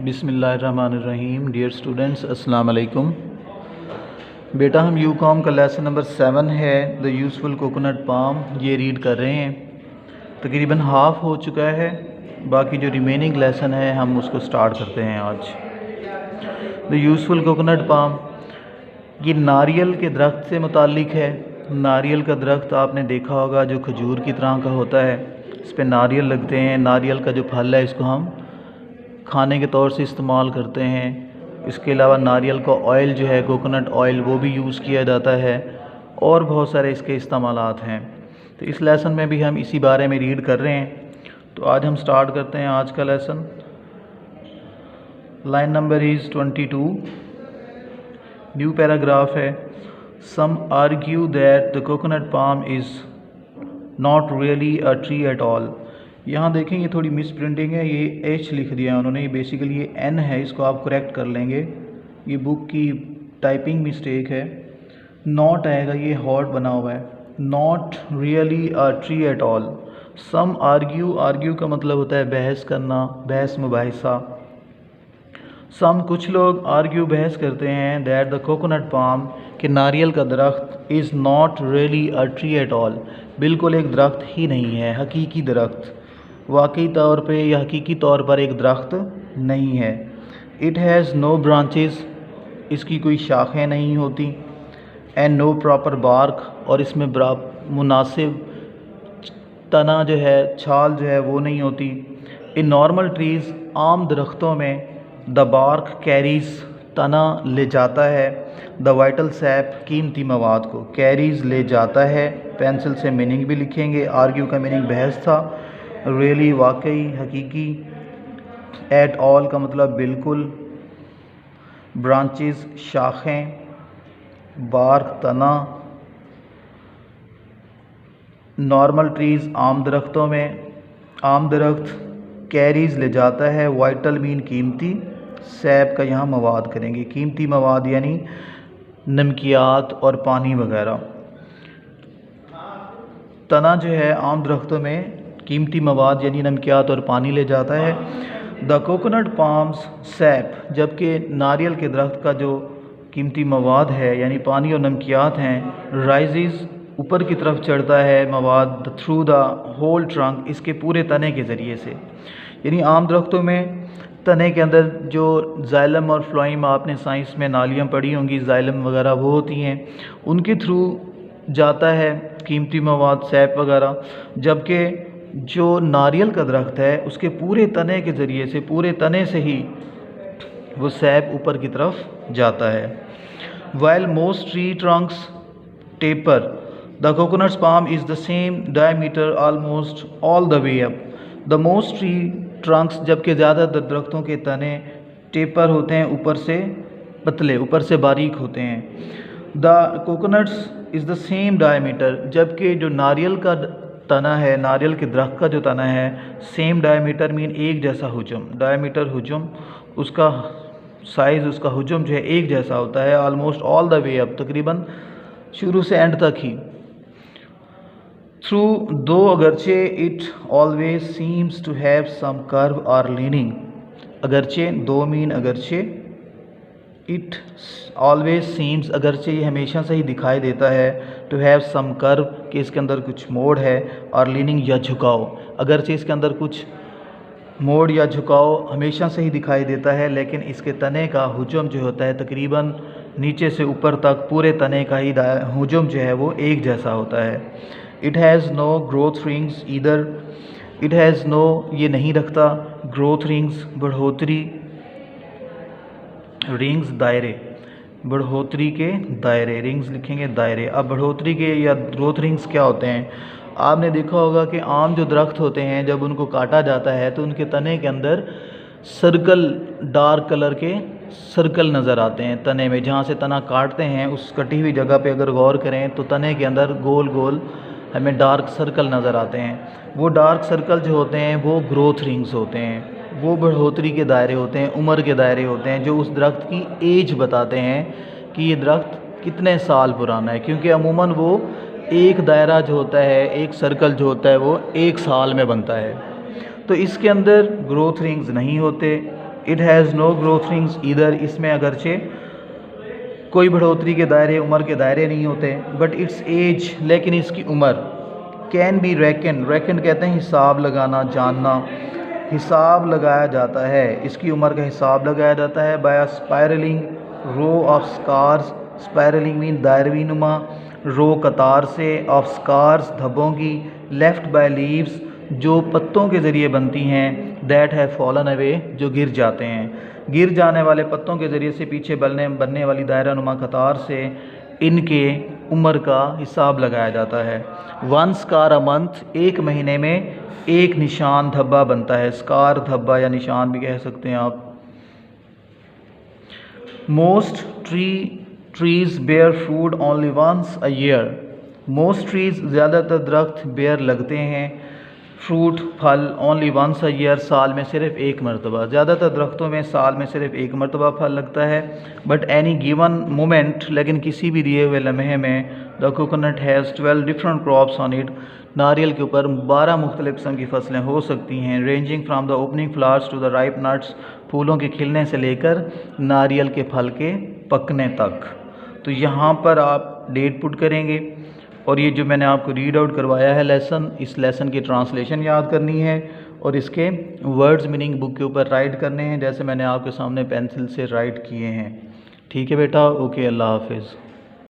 बिस्मिल्लाहिर्रहमानिर्रहीम। Dear students, अस्सलाम वालेकुम। बेटा हम यूकॉम का लेसन नंबर 7 है द यूज़फुल कोकोनट पाम, ये रीड कर रहे हैं। तकरीबन हाफ़ हो चुका है, बाकी जो रिमेनिंग लेसन है हम उसको स्टार्ट करते हैं आज। द यूज़फुल कोकोनट पाम ये नारियल के दरख्त से मुताल्लिक है। नारियल का दरख्त आपने देखा होगा जो खजूर की तरह का होता है, इस पर नारियल लगते हैं। नारियल का जो फल है इसको हम खाने के तौर से इस्तेमाल करते हैं। इसके अलावा नारियल का ऑयल जो है, कोकोनट ऑयल, वो भी यूज़ किया जाता है और बहुत सारे इसके इस्तेमालात हैं। तो इस लेसन में भी हम इसी बारे में रीड कर रहे हैं। तो आज हम स्टार्ट करते हैं आज का lesson. Line number is 22। New paragraph है। Some argue that the coconut palm is not really a tree at all. यहाँ देखें ये थोड़ी मिस प्रिंटिंग है, ये एच लिख दिया है उन्होंने, बेसिकली ये एन है, इसको आप करेक्ट कर लेंगे। ये बुक की टाइपिंग मिस्टेक है, नॉट आएगा, ये हॉट बना हुआ है। Not really a tree at all. Some argue, argue का मतलब होता है बहस करना, बहस मुबाहिसा। सम कुछ लोग आर्ग्यू बहस करते हैं दैट द कोकोनट पाम कि नारियल का दरख्त is not really a tree at all, बिल्कुल एक दरख्त ही नहीं है, हकीकी दरख्त, वाकई तौर पे या हकीकी तौर पर एक दरख्त नहीं है। इट हैज़ नो ब्रांचेस, इसकी कोई शाखें नहीं होती। एंड नो प्रॉपर बार्क, और इसमें मुनासिब तना जो है, छाल जो है वो नहीं होती। इन नॉर्मल ट्रीज़, आम दरख्तों में, द बार्क कैरीज, तना ले जाता है, द वाइटल सैप, कीमती मवाद को, कैरीज ले जाता है। पेंसिल से मीनिंग भी लिखेंगे। आर्ग्यू का मीनिंग बहस था, रियली वाकई, हकीकी, एट ऑल का मतलब बिल्कुल, ब्रांचेस शाखें, बार्क तना, नॉर्मल ट्रीज़ आम दरख्तों में, आम दरख्त, कैरीज ले जाता है, वाइटल मीन कीमती, सैप का यहाँ मवाद करेंगे, कीमती मवाद यानी नमकियात और पानी वगैरह। तना जो है आम दरख्तों में कीमती मवाद यानी नमकियात और पानी ले जाता है। द कोकोनट पाम्स सैप, जबकि नारियल के दरख्त का जो कीमती मवाद है यानी पानी और नमकियात हैं, राइजेज़, ऊपर की तरफ चढ़ता है मवाद, थ्रू द होल ट्रंक, इसके पूरे तने के ज़रिए से। यानी आम दरख्तों में तने के अंदर जो जाइलम और फ्लोइम, आपने साइंस में नालियाँ पढ़ी होंगी, जाइलम वगैरह वो होती हैं, उनके थ्रू जाता है कीमती मवाद, सैप वगैरह। जबकि जो नारियल का दरख्त है उसके पूरे तने के ज़रिए से, पूरे तने से ही वो सैप ऊपर की तरफ जाता है। While most tree Trunks taper, the coconuts palm is the same diameter almost all the way up. The most tree Trunks, जबकि ज़्यादातर दरख्तों के तने टेपर होते हैं, ऊपर से पतले, ऊपर से बारीक होते हैं। The coconuts is the same diameter, जबकि जो नारियल का तना है, नारियल के दरख्त का जो तना है, सेम डायमीटर मीन एक जैसा हुजम, डायमीटर हुजम, उसका साइज़, उसका हुजम जो है एक जैसा होता है। Almost all the way up, तकरीबन शुरू से एंड तक ही। थ्रू दो, अगरचे, it always seems to have some curve और लीनिंग। अगरचे, दो मीन अगरचे, इट ऑलवेज सीम्स, अगरचे ये हमेशा से ही दिखाई देता है, टू हैव सम कर्व, कि इसके अंदर कुछ मोड़ है, और लीनिंग या झुकाव, अगरचे इसके अंदर कुछ मोड़ या झुकाव हमेशा से ही दिखाई देता है, लेकिन इसके तने का हुजम जो होता है तकरीबन नीचे से ऊपर तक पूरे तने का ही हुजम जो है वो एक जैसा होता है। It has no growth rings either, it has no, ये नहीं रखता, ग्रोथ रिंग्स, बढ़ोतरी, रिंग्स दायरे, बढ़ोतरी के दायरे, रिंग्स लिखेंगे दायरे। अब बढ़ोतरी के या ग्रोथ रिंग्स क्या होते हैं? आपने देखा होगा कि आम जो दरख्त होते हैं जब उनको काटा जाता है तो उनके तने के अंदर सर्कल, डार्क कलर के सर्कल नज़र आते हैं तने में। जहाँ से तना काटते हैं उस कटी हुई जगह पे अगर गौर करें तो तने के अंदर गोल गोल हमें डार्क सर्कल नज़र आते हैं। वो डार्क सर्कल जो होते हैं वो ग्रोथ रिंग्स होते हैं, वो बढ़ोतरी के दायरे होते हैं, उम्र के दायरे होते हैं, जो उस दरख्त की एज बताते हैं कि ये दरख्त कितने साल पुराना है। क्योंकि अमूमन वो एक दायरा जो होता है, एक सर्कल जो होता है वो एक साल में बनता है। तो इसके अंदर ग्रोथ रिंग्स नहीं होते, it has no growth rings either, इसमें अगरचे कोई बढ़ोतरी के दायरे, उम्र के दायरे नहीं होते, बट इट्स एज, लेकिन इसकी उम्र कैन बी रेकन, रेकन कहते हैं हिसाब लगाना, जानना, हिसाब लगाया जाता है, इसकी उम्र का हिसाब लगाया जाता है by spiralling row of scars, spiralling mean दायरवी नुमा, रो कतार से, ऑफ स्कार्स धब्बों की, लेफ्ट बाय लीव्स जो पत्तों के ज़रिए बनती हैं, दैट है फॉलन अवे जो गिर जाते हैं, गिर जाने वाले पत्तों के ज़रिए से पीछे बनने वाली दायरा नुमा कतार से इनके उम्र का हिसाब लगाया जाता है। वन स्कार अ मंथ, एक महीने में एक निशान धब्बा बनता है, स्कार धब्बा या निशान भी कह सकते हैं आप। Most trees bear fruit only once a year, most trees ज़्यादातर दरख्त बेयर लगते हैं फ्रूट फल ओनली वंस अ ईयर, साल में सिर्फ एक मरतबा, ज़्यादातर दरख्तों में साल में सिर्फ एक मरतबा फल लगता है। बट एनी गिवन मोमेंट, लेकिन किसी भी दिए हुए लम्हे में, the coconut has 12 different crops on it, नारियल के ऊपर 12 मुख्तलिफ किस्म की फसलें हो सकती हैं, ranging from the opening flowers to the ripe nuts, फूलों के खिलने से लेकर नारियल के फल के पकने तक। तो यहाँ पर आप डेट पुट करेंगे और ये जो मैंने आपको रीड आउट करवाया है लेसन, इस लेसन की ट्रांसलेशन याद करनी है और इसके वर्ड्स मीनिंग बुक के ऊपर राइट करने हैं, जैसे मैंने आपके सामने पेंसिल से राइट किए हैं। ठीक है बेटा, ओके, अल्लाह हाफिज़।